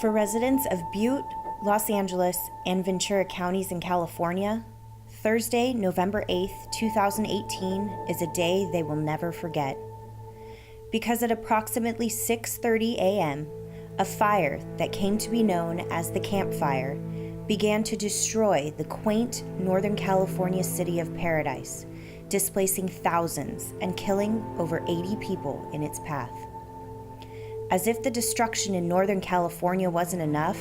For residents of Butte, Los Angeles, and Ventura counties in California, Thursday, November 8th, 2018 is a day they will never forget. Because at approximately 6:30 a.m., a fire that came to be known as the Camp Fire began to destroy the quaint Northern California city of Paradise, displacing thousands and killing over 80 people in its path. As if the destruction in Northern California wasn't enough,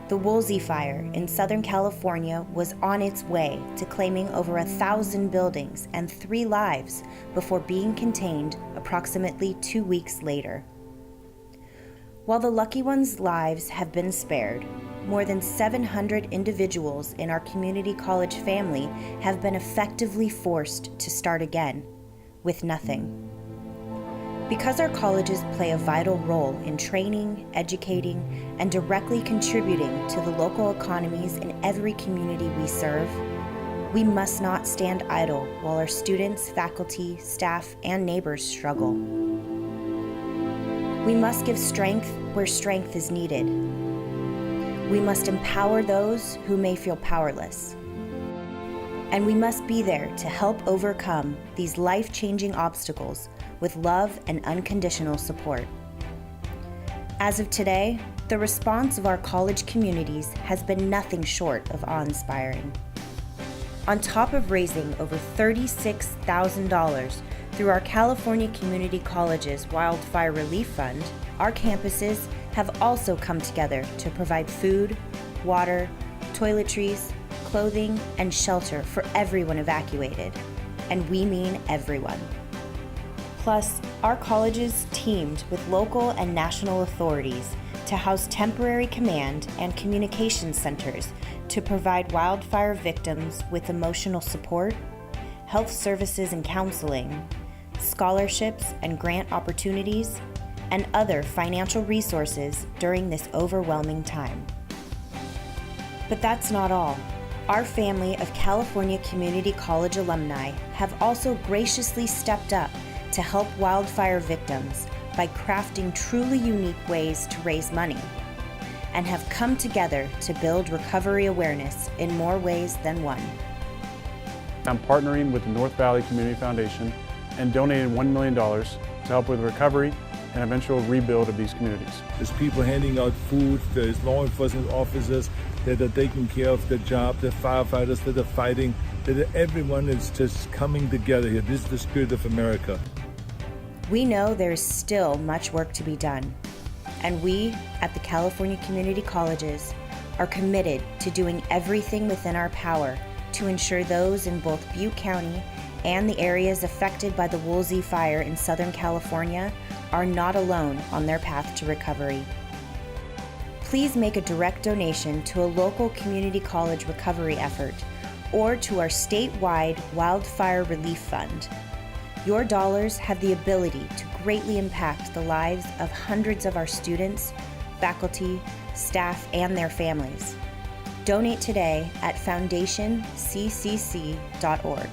the Woolsey Fire in Southern California was on its way to claiming over 1,000 buildings and 3 lives before being contained approximately 2 weeks later. While the lucky ones' lives have been spared, more than 700 individuals in our community college family have been effectively forced to start again with nothing. Because our colleges play a vital role in training, educating, and directly contributing to the local economies in every community we serve, we must not stand idle while our students, faculty, staff, and neighbors struggle. We must give strength where strength is needed. We must empower those who may feel powerless. And we must be there to help overcome these life-changing obstacles with love and unconditional support. As of today, the response of our college communities has been nothing short of awe-inspiring. On top of raising over $36,000 through our California Community College's Wildfire Relief Fund, our campuses have also come together to provide food, water, toiletries, clothing, and shelter for everyone evacuated. And we mean everyone. Plus, our colleges teamed with local and national authorities to house temporary command and communication centers to provide wildfire victims with emotional support, health services and counseling, scholarships and grant opportunities, and other financial resources during this overwhelming time. But that's not all. Our family of California Community College alumni have also graciously stepped up to help wildfire victims by crafting truly unique ways to raise money, and have come together to build recovery awareness in more ways than one. I'm partnering with the North Valley Community Foundation and donated $1 million to help with recovery and eventual rebuild of these communities. There's people handing out food, there's law enforcement officers that are taking care of their job, the firefighters that are fighting, that everyone is just coming together here. This is the spirit of America. We know there's still much work to be done, and we at the California Community Colleges are committed to doing everything within our power to ensure those in both Butte County and the areas affected by the Woolsey Fire in Southern California are not alone on their path to recovery. Please make a direct donation to a local community college recovery effort or to our statewide Wildfire Relief Fund. Your dollars have the ability to greatly impact the lives of hundreds of our students, faculty, staff, and their families. Donate today at foundationccc.org.